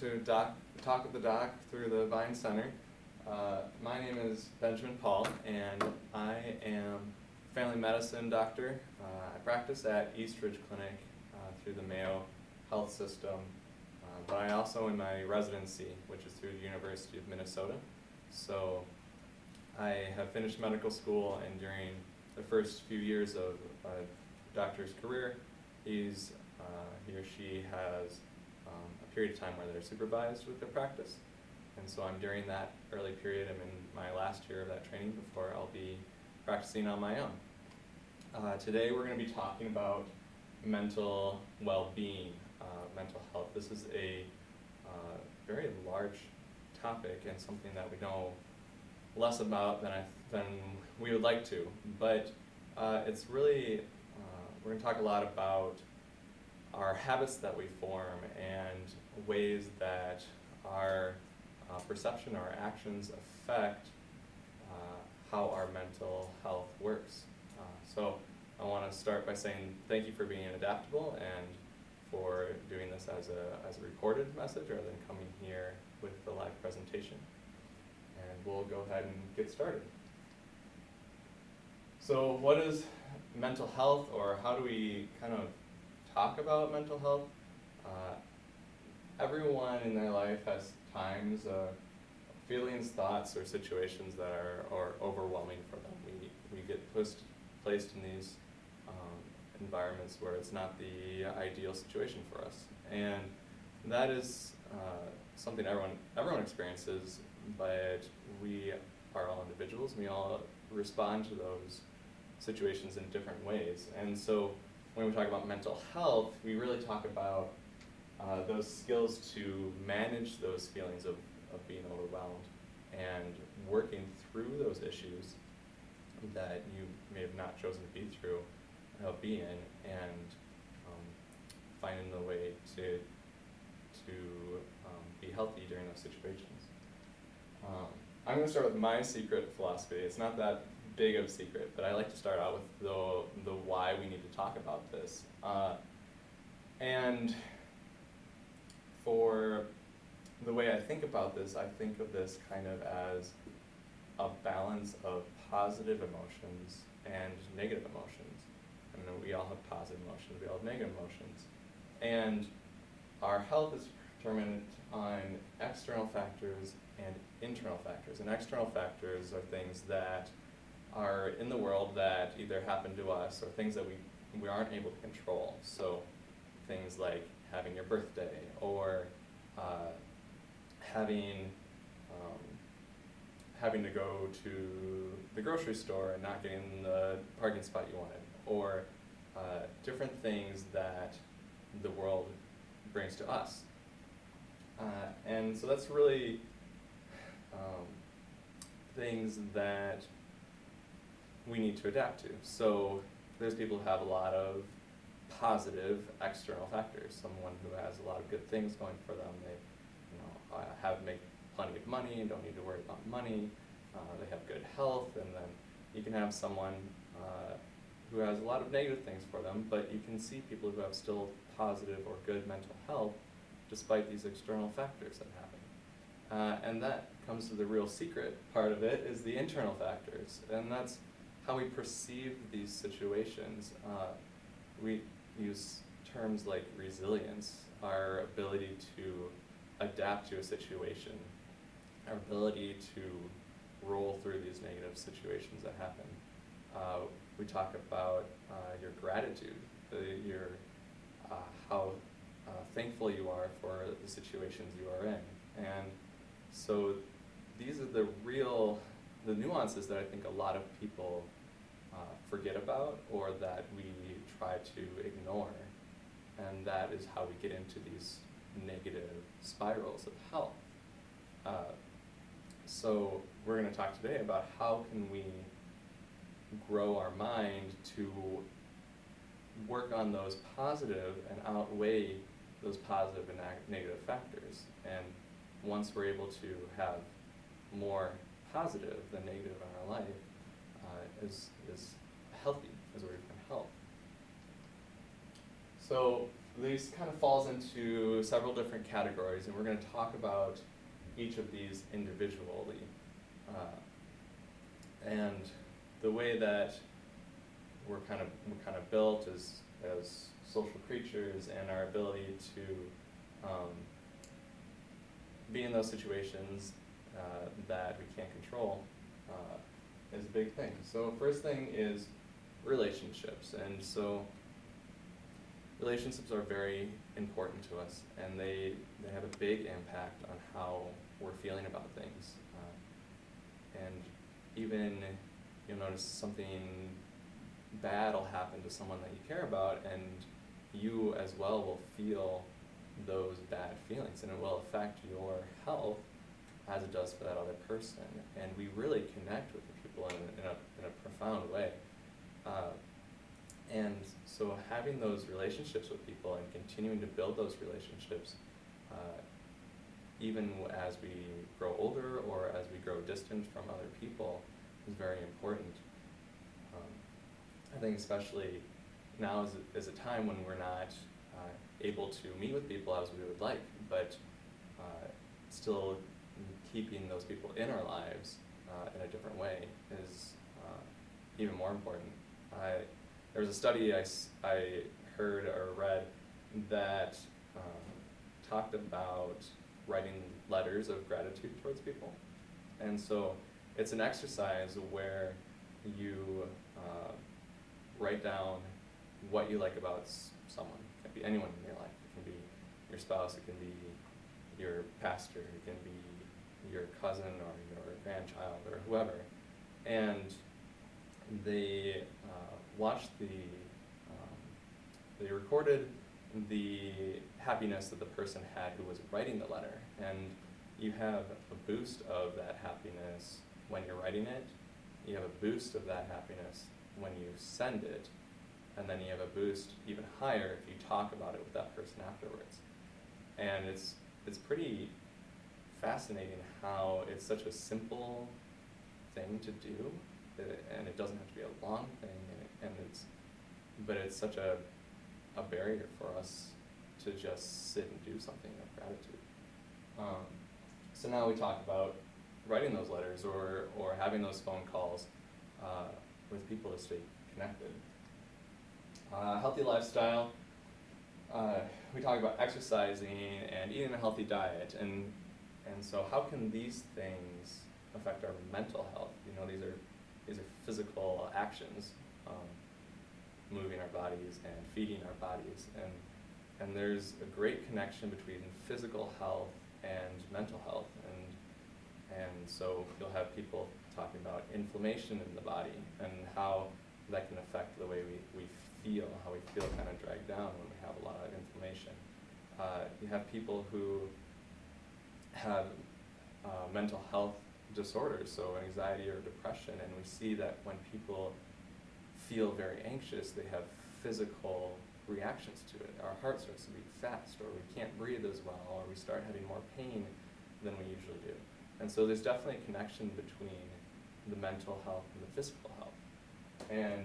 to Talk with the Doc through the Vine Center. My name is Benjamin Paul, and I am a family medicine doctor. I practice at East Ridge Clinic through the Mayo Health System, but I also in my residency, which is through the University of Minnesota. So I have finished medical school, and during the first few years of a doctor's career, he or she has a period of time where they're supervised with their practice. And so I'm during that early period. I'm in my last year of that training before I'll be practicing on my own. Today we're going to be talking about mental well-being, mental health. This is a very large topic and something that we know less about than we would like to. But it's really, we're going to talk a lot about our habits that we form and ways that our perception, our actions affect how our mental health works. So I want to start by saying thank you for being adaptable and for doing this as a recorded message rather than coming here with the live presentation. And we'll go ahead and get started. So what is mental health, or how do we kind of talk about mental health? Everyone in their life has times, feelings, thoughts, or situations that are overwhelming for them. We get placed in these environments where it's not the ideal situation for us, and that is something everyone experiences. But we are all individuals. We all respond to those situations in different ways, and so when we talk about mental health, we really talk about those skills to manage those feelings of being overwhelmed and working through those issues that you may have not chosen to be in, and finding the way to be healthy during those situations. I'm going to start with my secret philosophy. It's not that big of a secret, but I like to start out with the why we need to talk about this. And for the way I think about this, I think of this kind of as a balance of positive emotions and negative emotions. I mean, we all have positive emotions, we all have negative emotions. And our health is determined on external factors and internal factors. And external factors are things that are in the world that either happen to us or things that we aren't able to control. So things like having your birthday, or having to go to the grocery store and not getting the parking spot you wanted, or different things that the world brings to us. And so that's really things that we need to adapt to. So there's people who have a lot of positive external factors. Someone who has a lot of good things going for them. They, make plenty of money, don't need to worry about money. They have good health, and then you can have someone who has a lot of negative things for them, but you can see people who have still positive or good mental health despite these external factors that happen. And that comes to the real secret part of it, is the internal factors, and that's how we perceive these situations. We use terms like resilience, our ability to adapt to a situation, our ability to roll through these negative situations that happen. We talk about your gratitude, how thankful you are for the situations you are in. And so these are the nuances that I think a lot of people forget about, or that we try to ignore, and that is how we get into these negative spirals of health. So we're going to talk today about how can we grow our mind to work on those positive and outweigh those positive and negative factors. And once we're able to have more positive than negative in our life, is healthy, is where we can help. So These kind of falls into several different categories, and we're going to talk about each of these individually. And the way that we're kind of built as social creatures, and our ability to be in those situations that we can't control is a big thing. So first thing is relationships, and so relationships are very important to us, and they have a big impact on how we're feeling about things. And even you'll notice something bad will happen to someone that you care about, and you as well will feel those bad feelings, and it will affect your health as it does for that other person. And we really connect with the people in a profound way. And so having those relationships with people and continuing to build those relationships, even as we grow older or as we grow distant from other people, is very important. I think especially now is a time when we're not able to meet with people as we would like, but still keeping those people in our lives in a different way is even more important. There was a study I heard or read that talked about writing letters of gratitude towards people. And so it's an exercise where you write down what you like about someone. It can be anyone in your life. It can be your spouse, it can be your pastor, it can be your cousin or your grandchild or whoever. And they they recorded the happiness that the person had who was writing the letter. And you have a boost of that happiness when you're writing it. You have a boost of that happiness when you send it. And then you have a boost even higher if you talk about it with that person afterwards. And it's pretty fascinating how it's such a simple thing to do, and it doesn't have to be a long thing, but it's such a barrier for us to just sit and do something of gratitude. So now we talk about writing those letters or having those phone calls with people to stay connected. Healthy lifestyle. We talk about exercising and eating a healthy diet, and so how can these things affect our mental health? You know, these are physical actions, moving our bodies and feeding our bodies, and there's a great connection between physical health and mental health, and so you'll have people talking about inflammation in the body and how that can affect the way we feel, how we feel kind of dragged down when we have a lot of inflammation. You have people who have mental health disorders, so anxiety or depression, and we see that when people feel very anxious, they have physical reactions to it. Our heart starts to beat fast, or we can't breathe as well, or we start having more pain than we usually do. And so there's definitely a connection between the mental health and the physical health. And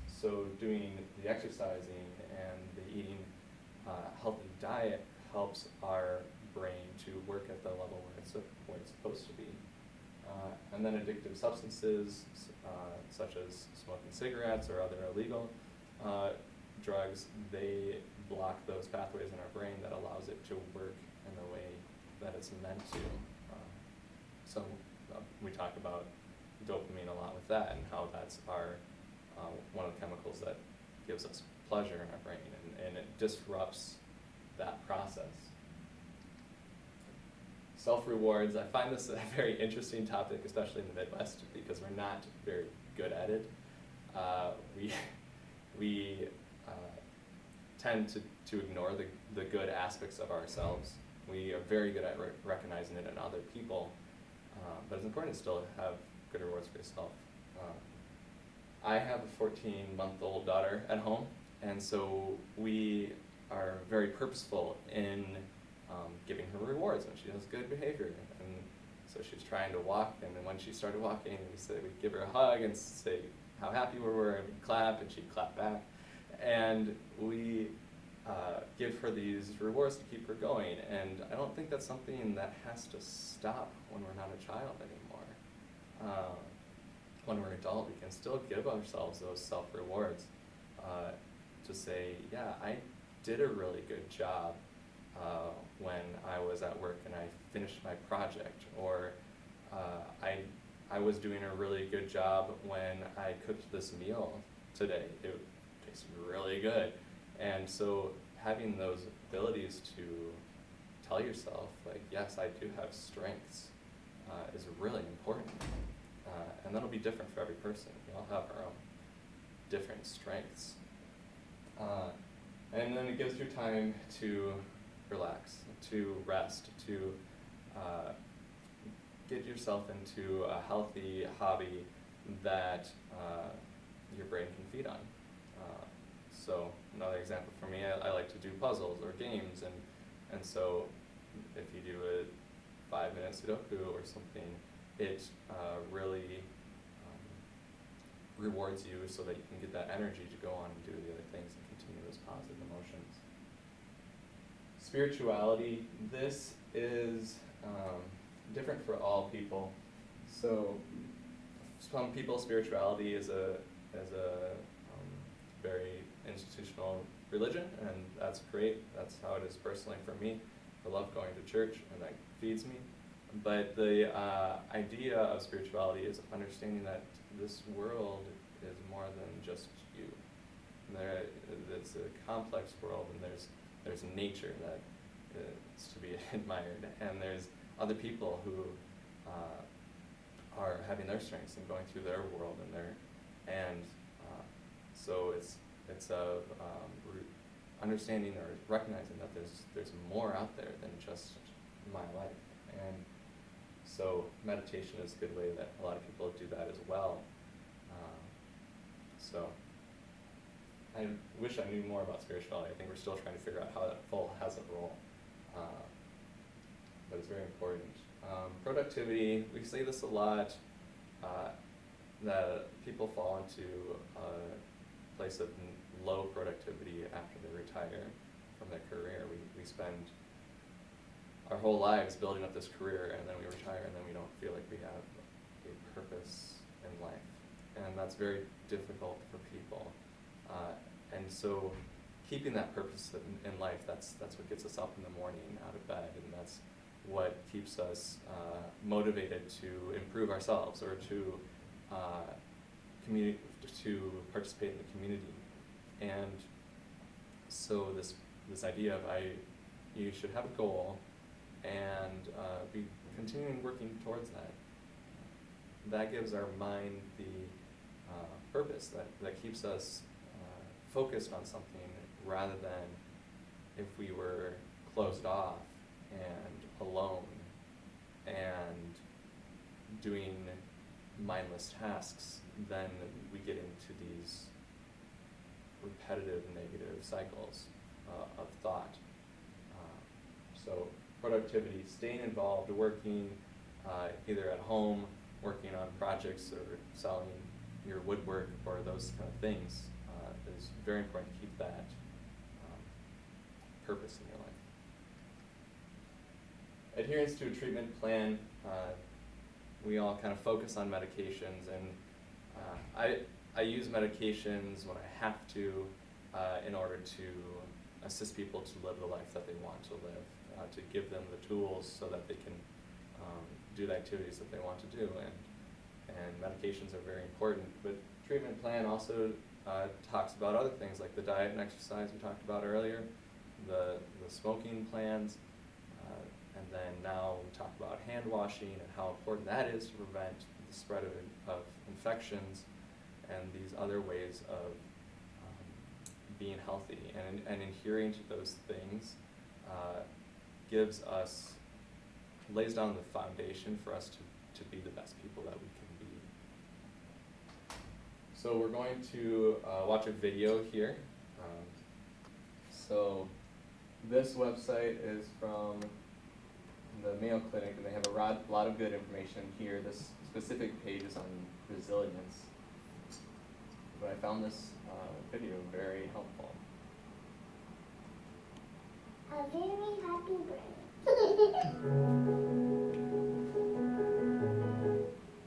so doing the exercising and the eating healthy diet helps our brain to work at the level where it's supposed to be. And then addictive substances, such as smoking cigarettes or other illegal drugs, they block those pathways in our brain that allows it to work in the way that it's meant to. So we talk about dopamine a lot with that, and how that's our one of the chemicals that gives us pleasure in our brain, and it disrupts that process. Self-rewards, I find this a very interesting topic, especially in the Midwest, because we're not very good at it. We tend to ignore the good aspects of ourselves. We are very good at recognizing it in other people, but it's important to still have good rewards for yourself. I have a 14-month-old daughter at home, and so we are very purposeful in giving her rewards when she does good behavior. And so she's trying to walk, and then when she started walking, we'd give her a hug and say how happy we were, and we'd clap, and she'd clap back. And we give her these rewards to keep her going. And I don't think that's something that has to stop when we're not a child anymore. When we're an adult, we can still give ourselves those self-rewards to say, yeah, I did a really good job when I was at work and I finished my project, or I was doing a really good job when I cooked this meal today. It tasted really good. And so having those abilities to tell yourself, like, yes, I do have strengths, is really important. And that'll be different for every person. We all have our own different strengths. And then it gives you time to relax, to rest, to get yourself into a healthy hobby that your brain can feed on. So another example for me, I like to do puzzles or games, and so if you do a 5-minute Sudoku or something, it really rewards you so that you can get that energy to go on and do the other things and continue those positive emotions. Spirituality, this is different for all people. So some people, spirituality is a very institutional religion, and that's great. That's how it is personally for me. I love going to church, and that feeds me. But the idea of spirituality is understanding that this world is more than just you. It's a complex world, and there's nature that is to be admired, and there's other people who are having their strengths and going through their world, and so it's of understanding or recognizing that there's more out there than just my life. And so meditation is a good way that a lot of people do that as well. So I wish I knew more about spirituality. I think we're still trying to figure out how that has a role, but it's very important. Productivity, we say this a lot, that people fall into a place of low productivity after they retire from their career. We spend our whole lives building up this career, and then we retire, and then we don't feel like we have a purpose in life. And that's very difficult for people. And so keeping that purpose in life, that's what gets us up in the morning out of bed, and that's what keeps us motivated to improve ourselves or to to participate in the community. And so this idea of you should have a goal and be continuing working towards that. That gives our mind the purpose that keeps us focused on something, rather than if we were closed off and alone and doing mindless tasks, then we get into these repetitive negative cycles of thought. So productivity, staying involved, working either at home, working on projects or selling your woodwork or those kind of things is very important to keep that purpose in your life. Adherence to a treatment plan, we all kind of focus on medications, and I use medications when I have to in order to assist people to live the life that they want to live, to give them the tools so that they can do the activities that they want to do, and medications are very important. But treatment plan also talks about other things like the diet and exercise we talked about earlier, the smoking plans, and then now we talk about hand washing and how important that is to prevent the spread of infections and these other ways of being healthy. And adhering to those things lays down the foundation for us to be the best people that we can be. So we're going to watch a video here. So this website is from the Mayo Clinic, and they have a lot of good information here. This specific page is on resilience, but I found this video very helpful. a very happy brain.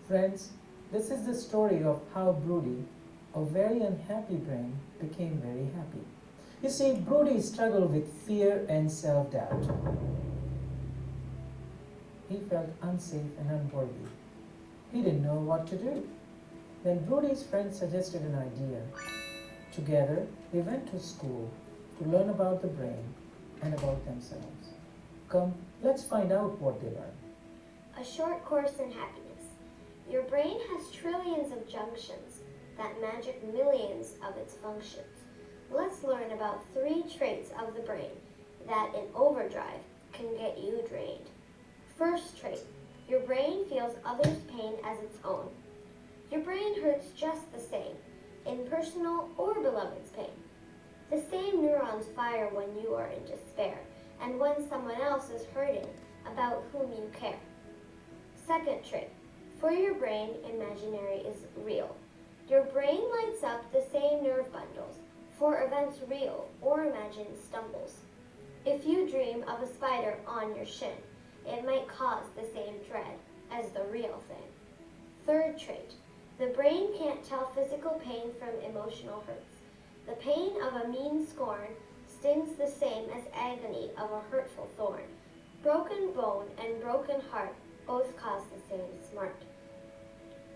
Friends, this is the story of how Broody, a very unhappy brain, became very happy. You see, Broody struggled with fear and self-doubt. He felt unsafe and unworthy. He didn't know what to do. Then Broody's friend suggested an idea. Together, they went to school to learn about the brain and about themselves. Come, let's find out what they learned. A short course in happiness. Your brain has trillions of junctions that magic millions of its functions. Let's learn about 3 traits of the brain that in overdrive can get you drained. First trait, your brain feels others' pain as its own. Your brain hurts just the same, in personal or beloved's pain. The same neurons fire when you are in despair, and when someone else is hurting about whom you care. Second trait, for your brain, imaginary is real. Your brain lights up the same nerve bundles for events real or imagined stumbles. If you dream of a spider on your shin, it might cause the same dread as the real thing. Third trait, the brain can't tell physical pain from emotional hurts. The pain of a mean scorn stings the same as agony of a hurtful thorn. Broken bone and broken heart both cause the same smart.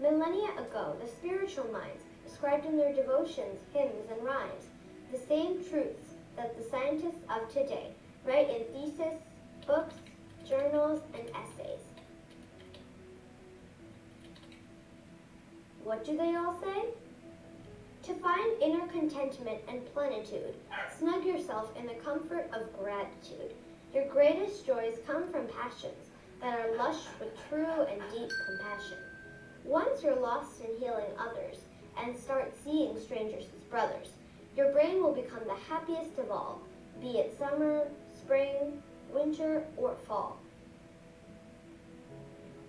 Millennia ago, the spiritual minds described in their devotions, hymns, and rhymes the same truths that the scientists of today write in theses, books, journals, and essays. What do they all say? To find inner contentment and plenitude, snug yourself in the comfort of gratitude. Your greatest joys come from passions that are lush with true and deep compassion. Once you're lost in healing others and start seeing strangers as brothers, your brain will become the happiest of all, be it summer, spring, winter, or fall.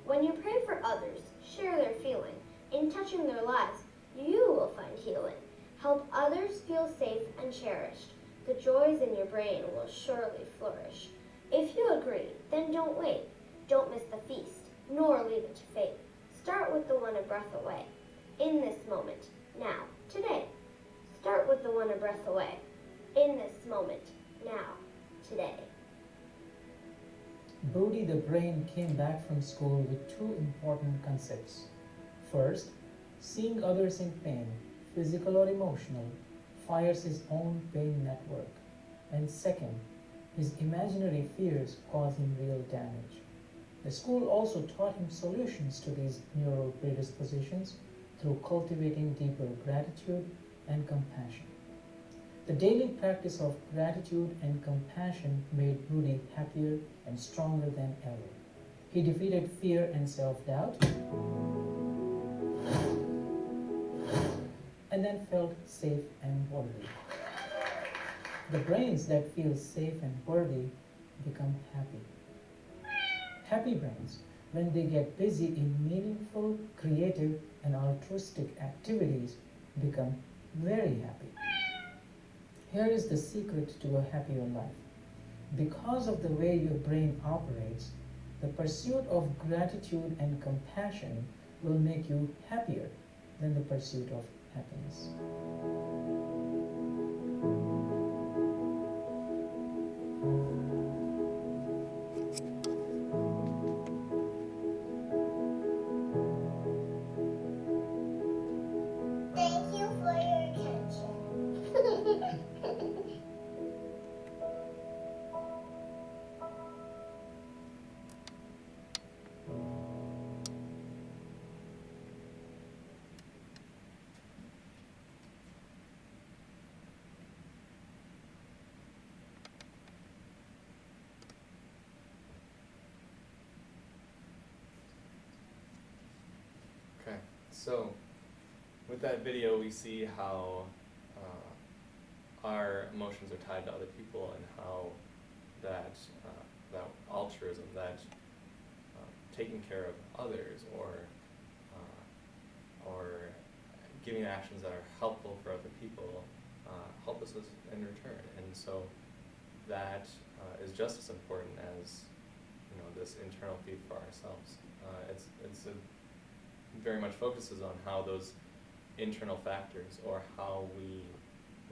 When you pray for others, share their feeling. In touching their lives, you will find healing. Help others feel safe and cherished. The joys in your brain will surely flourish. If you agree, then don't wait. Don't miss the feast, nor leave it to fate. Start with the one a breath away. In this moment, now, today. Start with the one a breath away. In this moment, now, today. Broody the brain came back from school with 2 important concepts. First, seeing others in pain, physical or emotional, fires his own pain network. And second, his imaginary fears cause him real damage. The school also taught him solutions to these neural predispositions through cultivating deeper gratitude and compassion. The daily practice of gratitude and compassion made Broody happier and stronger than ever. He defeated fear and self-doubt, and then felt safe and worthy. The brains that feel safe and worthy become happy. Happy brains, when they get busy in meaningful, creative, and altruistic activities, become very happy. Here is the secret to a happier life. Because of the way your brain operates, the pursuit of gratitude and compassion will make you happier than the pursuit of happiness. Thank you for your attention. Okay, so with that video, we see how our emotions are tied to other people and how that altruism, taking care of others or giving actions that are helpful for other people help us in return. And so that is just as important as this internal feed for ourselves. It's very much focuses on how those internal factors or how we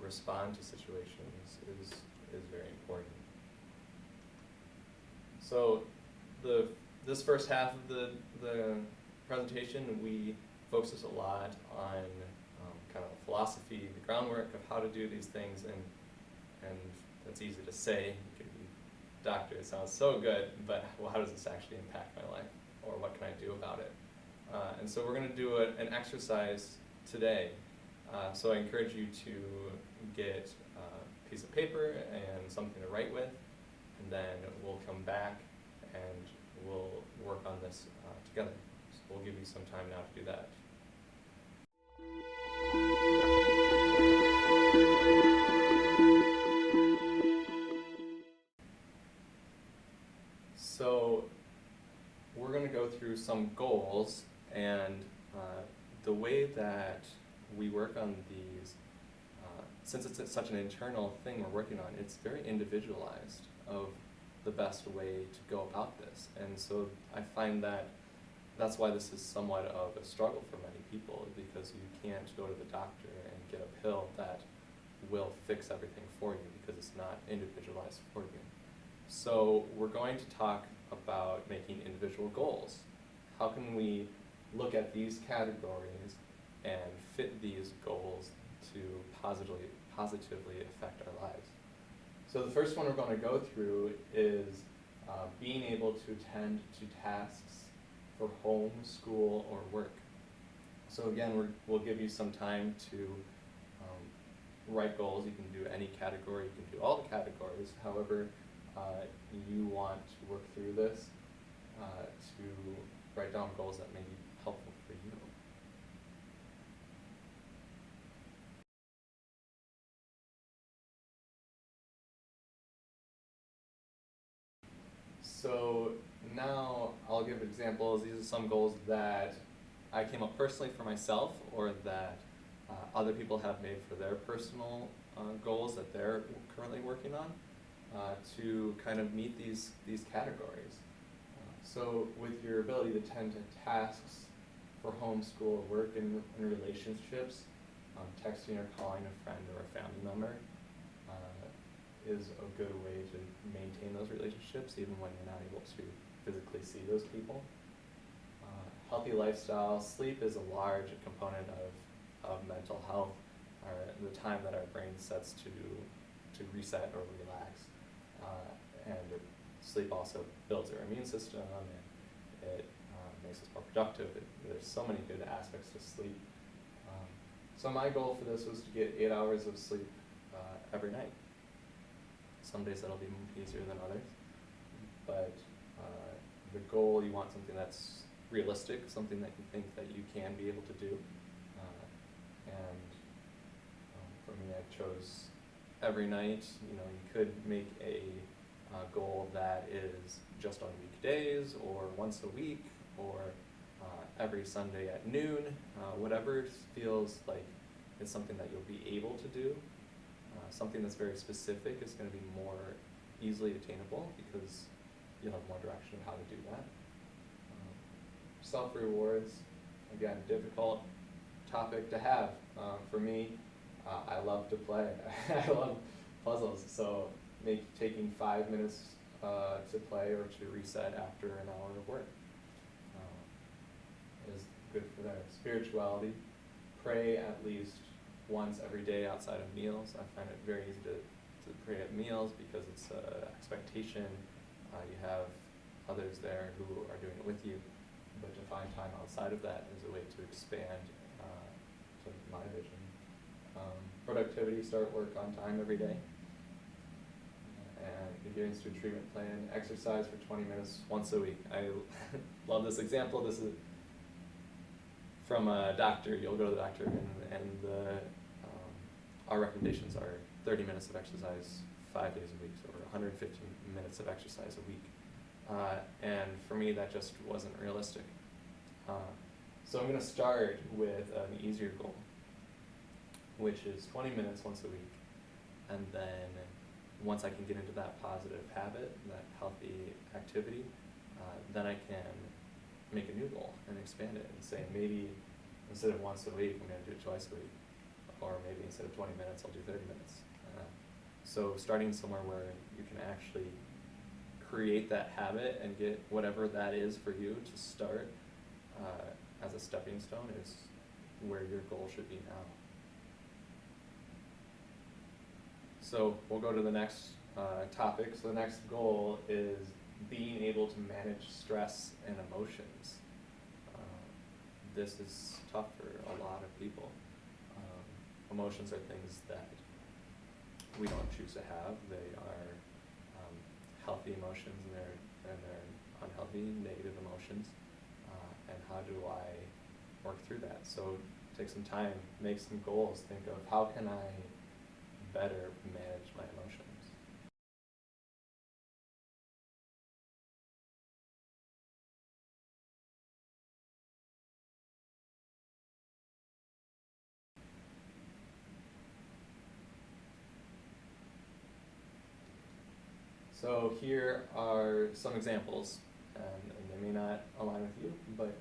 respond to situations is very important. So this first half of the presentation, we focus a lot on kind of philosophy, the groundwork of how to do these things, and that's easy to say. You could be doctor, it sounds so good, but well, how does this actually impact my life, or what can I do about it? And so we're going to do an exercise today. So I encourage you to get a piece of paper and something to write with, and then we'll come back and we'll work on this together. So we'll give you some time now to do that. So we're going to go through some goals, and the way that we work on these, since it's such an internal thing we're working on, it's very individualized of the best way to go about this. And so I find that that's why this is somewhat of a struggle for many people, because you can't go to the doctor and get a pill that will fix everything for you, because it's not individualized for you. So we're going to talk about making individual goals. How can we look at these categories and fit these goals to positively affect our lives? So the first one we're going to go through is being able to attend to tasks for home, school, or work. So again, we'll give you some time to write goals. You can do any category, you can do all the categories. However, you want to work through this to write down goals that may be helpful for you. So now I'll give examples. These are some goals that I came up personally for myself, or that other people have made for their personal goals that they're currently working on, to kind of meet these categories. So with your ability to attend to tasks for home, school, work, and relationships, texting or calling a friend or a family member is a good way to maintain those relationships even when you're not able to physically see those people. Healthy lifestyle. Sleep is a large component of mental health, or the time that our brain sets to reset or relax. And sleep also builds our immune system, and it makes us more productive. There's so many good aspects to sleep. So my goal for this was to get 8 hours of sleep every night. Some days that'll be easier than others, but the goal, you want something that's realistic, something that you think that you can be able to do. And for me, I chose every night. You could make a goal that is just on weekdays, or once a week, or every Sunday at noon. Whatever feels like it's something that you'll be able to do. Something that's very specific is going to be more easily attainable, because you'll have more direction of how to do that. Self-rewards, again, difficult topic to have. For me, I love to play. I love puzzles, so taking 5 minutes to play or to reset after an hour of work is good for that. Spirituality, pray at least once every day outside of meals. I find it very easy to pray at meals because it's an expectation. You have others there who are doing it with you, but to find time outside of that is a way to expand to my vision. Productivity, start work on time every day. And adherence to a treatment plan, exercise for 20 minutes once a week. I love this example. This is from a doctor. You'll go to the doctor, and our recommendations are 30 minutes of exercise 5 days a week, so 115 minutes of exercise a week. And for me, that just wasn't realistic. So I'm going to start with an easier goal, which is 20 minutes once a week, and then once I can get into that positive habit, that healthy activity, then I can make a new goal and expand it and say maybe instead of once a week, I'm going to do it twice a week, or maybe instead of 20 minutes, I'll do 30 minutes. So starting somewhere where you can actually create that habit and get whatever that is for you to start as a stepping stone is where your goal should be now. So we'll go to the next topic. So the next goal is being able to manage stress and emotions. This is tough for a lot of people. Emotions are things that we don't choose to have. They are healthy emotions and they're unhealthy, negative emotions. And how do I work through that? So take some time, make some goals, think of how can I better manage my emotions. So here are some examples, and they may not align with you, but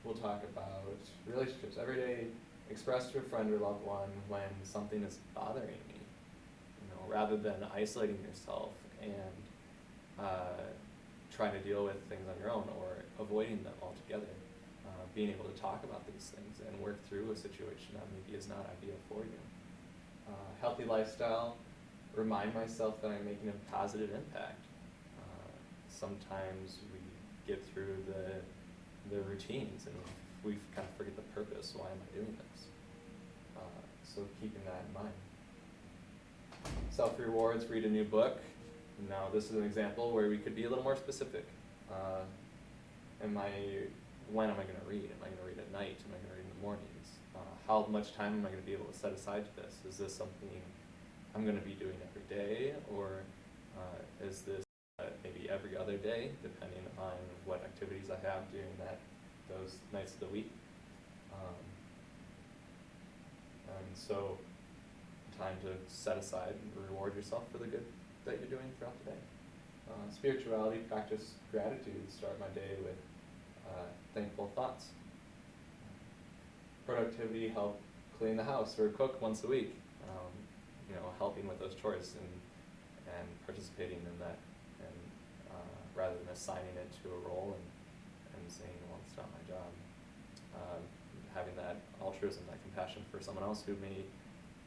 we'll talk about relationships. Every day, express to a friend or loved one when something is bothering me. Rather than isolating yourself and trying to deal with things on your own or avoiding them altogether. Being able to talk about these things and work through a situation that maybe is not ideal for you. Healthy lifestyle. Remind myself that I'm making a positive impact. Sometimes we get through the routines and we kind of forget the purpose. Why am I doing this? So keeping that in mind. Self-rewards, read a new book. Now this is an example where we could be a little more specific. When am I going to read? Am I going to read at night? Am I going to read in the mornings? How much time am I going to be able to set aside to this? Is this something I'm going to be doing every day, or is this maybe every other day, depending on what activities I have during those nights of the week? And so time to set aside and reward yourself for the good that you're doing throughout the day. Spirituality, practice gratitude, start my day with thankful thoughts. Productivity, help clean the house or cook once a week. Helping with those chores and participating in that, and rather than assigning it to a role and saying, well, it's not my job. Having that altruism, that compassion for someone else who may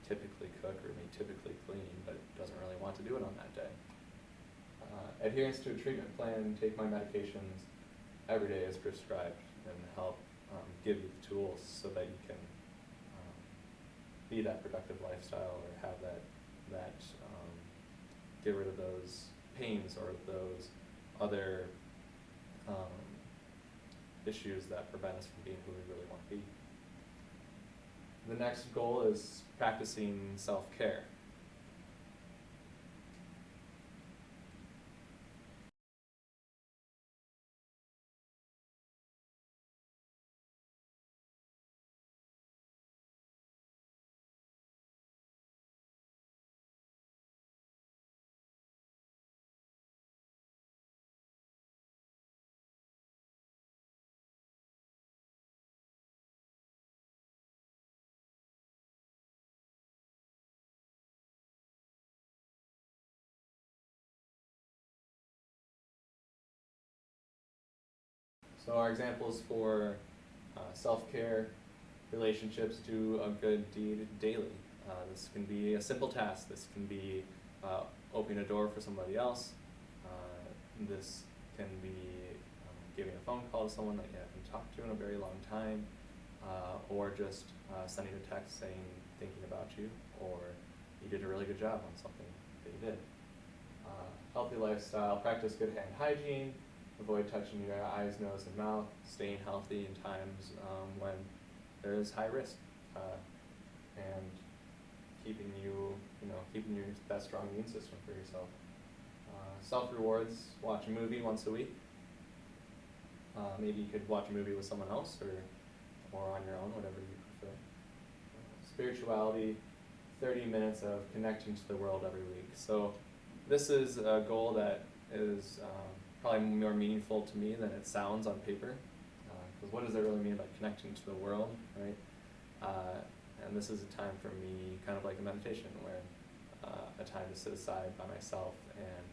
typically cook or may typically clean, but doesn't really want to do it on that day. Adherence to a treatment plan, take my medications every day as prescribed, and help give you the tools so that you can be that productive lifestyle or have that get rid of those pains or those other issues that prevent us from being who we really want to be. The next goal is practicing self-care. So our examples for self-care, relationships, do a good deed daily. This can be a simple task. This can be opening a door for somebody else. This can be giving a phone call to someone that you haven't talked to in a very long time, or just sending a text saying thinking about you, or you did a really good job on something that you did. Healthy lifestyle, practice good hand hygiene, avoid touching your eyes, nose, and mouth, staying healthy in times when there is high risk, and keeping that strong immune system for yourself. Self-rewards, watch a movie once a week. Maybe you could watch a movie with someone else or on your own, whatever you prefer. Spirituality, 30 minutes of connecting to the world every week. So this is a goal that is probably more meaningful to me than it sounds on paper. Because what does it really mean by connecting to the world, right? And this is a time for me, kind of like a meditation, where a time to sit aside by myself and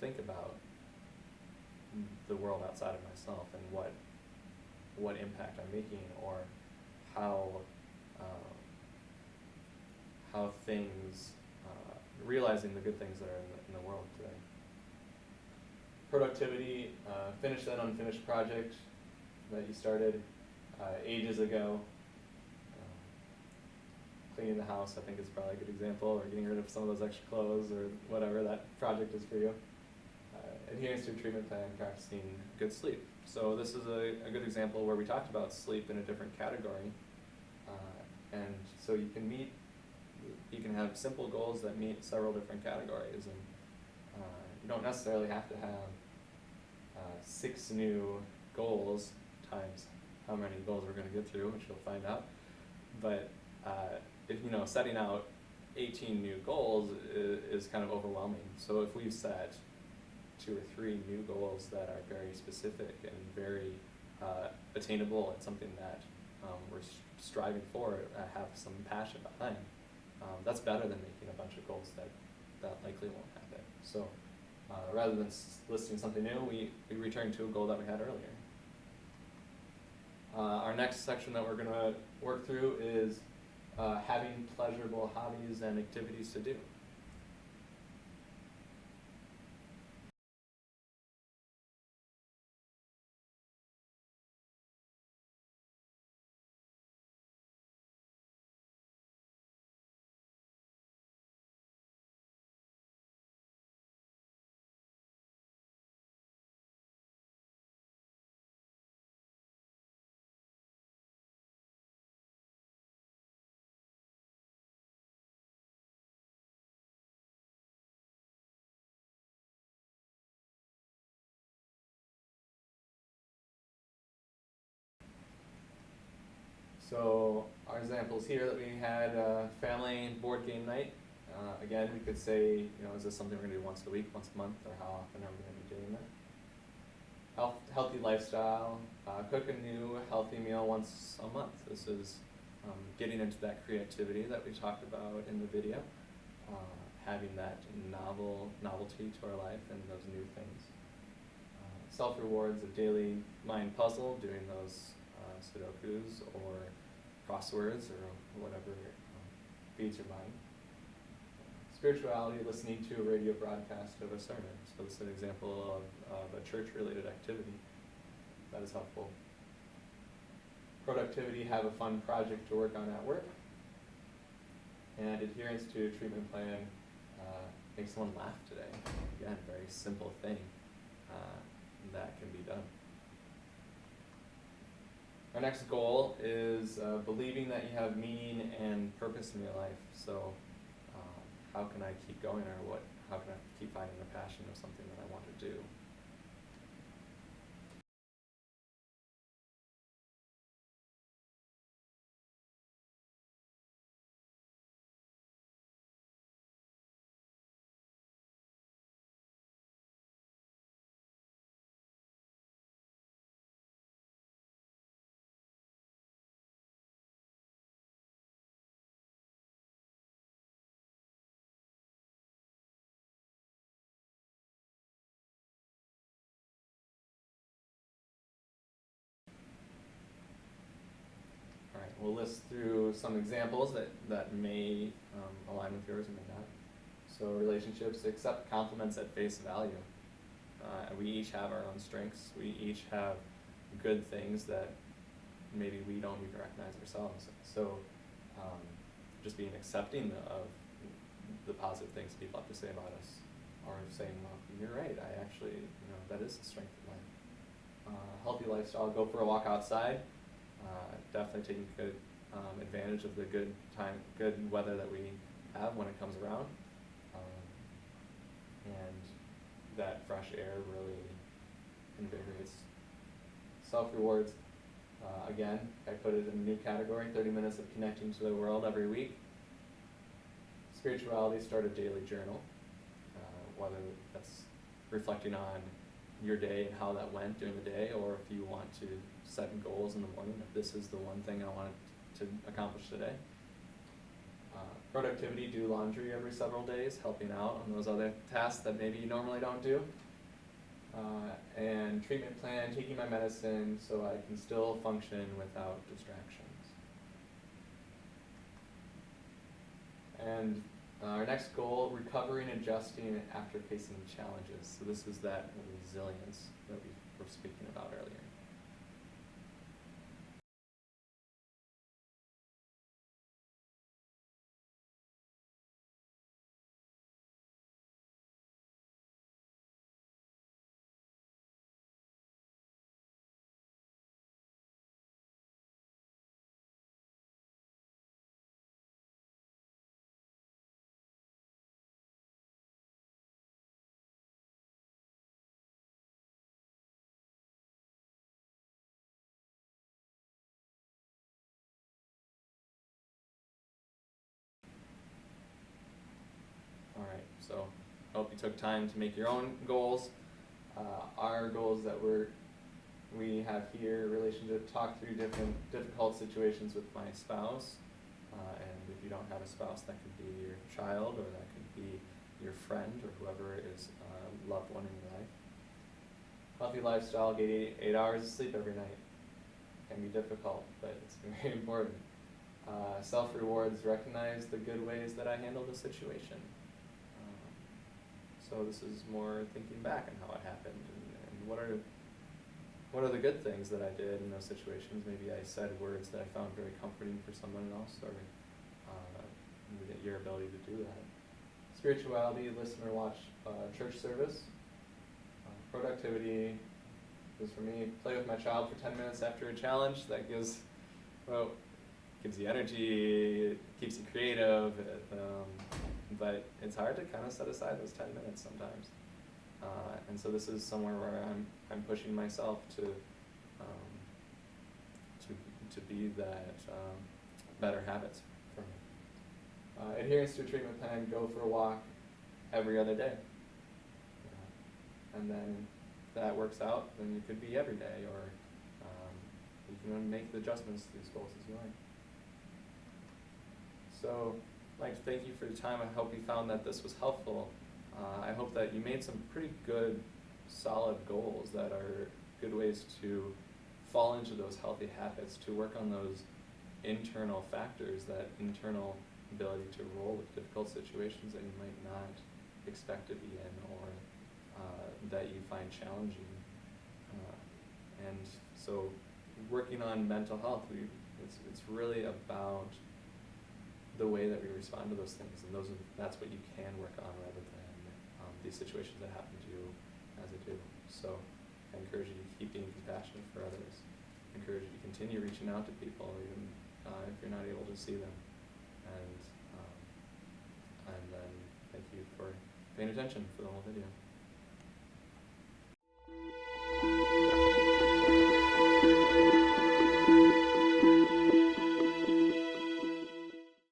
think about the world outside of myself and what impact I'm making, or how things, realizing the good things that are in the world today. Productivity, finish that unfinished project that you started ages ago. Cleaning the house, I think, is probably a good example, or getting rid of some of those extra clothes, or whatever that project is for you. Adherence to a treatment plan, practicing good sleep. So this is a good example where we talked about sleep in a different category. And so you can have simple goals that meet several different categories, and you don't necessarily have to have 6 new goals times how many goals we're going to get through, which you'll find out. But if setting out 18 new goals is kind of overwhelming. So if we've set 2 or 3 new goals that are very specific and very attainable, and something that we're striving for, have some passion behind, that's better than making a bunch of goals that likely won't happen. So rather than listing something new, we return to a goal that we had earlier. Our next section that we're going to work through is having pleasurable hobbies and activities to do. So our examples here that we had, family board game night. Again, we could say, is this something we're going to do once a week, once a month, or how often are we going to be doing that? Healthy lifestyle, cook a new healthy meal once a month. This is getting into that creativity that we talked about in the video, having that novelty to our life and those new things. Self-rewards, a daily mind puzzle, doing those Sudokus or crosswords or whatever feeds your mind. Spirituality, listening to a radio broadcast of a sermon. So this is an example of a church-related activity that is helpful. Productivity, have a fun project to work on at work. And adherence to a treatment plan, make someone laugh today. Again, very simple thing that can be done. Our next goal is believing that you have meaning and purpose in your life. So how can I keep going, or how can I keep finding the passion of something that I want to do? All right, we'll list through some examples that may align with yours or may not. So relationships, accept compliments at face value. We each have our own strengths. We each have good things that maybe we don't even recognize ourselves. So just being accepting of the positive things people have to say about us, or saying, well, you're right, I actually, that is a strength of mine. Healthy lifestyle, go for a walk outside. Definitely taking good advantage of the good weather that we have when it comes around. And that fresh air really invigorates. Self-rewards, again, I put it in a new category, 30 minutes of connecting to the world every week. spirituality, start a daily journal, whether that's reflecting on your day and how that went during the day, or if you want to set goals in the morning, if this is the one thing I wanted to accomplish today. Productivity, do laundry every several days, helping out on those other tasks that maybe you normally don't do. And treatment plan, taking my medicine so I can still function without distractions. And our next goal, recovering and adjusting after facing challenges. So this is that resilience that we were speaking about earlier. Alright, so I hope you took time to make your own goals. Our goals that we have here, relationship, talk through difficult situations with my spouse. And if you don't have a spouse, that could be your child, or that could be your friend, or whoever is a loved one in your life. Healthy lifestyle, get 8 hours of sleep every night. Can be difficult, but it's very important. Self-rewards, recognize the good ways that I handled the situation. So this is more thinking back on how it happened, and what are the good things that I did in those situations. Maybe I said words that I found very comforting for someone else, or your ability to do that. Spirituality, listen or watch church service. Productivity is for me, play with my child for 10 minutes after a challenge. That gives you energy, it keeps you creative, but it's hard to kind of set aside those 10 minutes sometimes. And so this is somewhere where I'm pushing myself to be that better habits for me. Adherence to a treatment plan, go for a walk every other day. And then if that works out, then it could be every day, or you can make the adjustments to these goals as you like. So I'd like to thank you for your time. I hope you found that this was helpful. I hope that you made some pretty good, solid goals that are good ways to fall into those healthy habits, to work on those internal factors, that internal ability to roll with difficult situations that you might not expect to be in, or that you find challenging. And so working on mental health, it's really about the way that we respond to those things, and that's what you can work on, rather than these situations that happen to you as they do. So I encourage you to keep being compassionate for others. I encourage you to continue reaching out to people, even if you're not able to see them. And then thank you for paying attention for the whole video.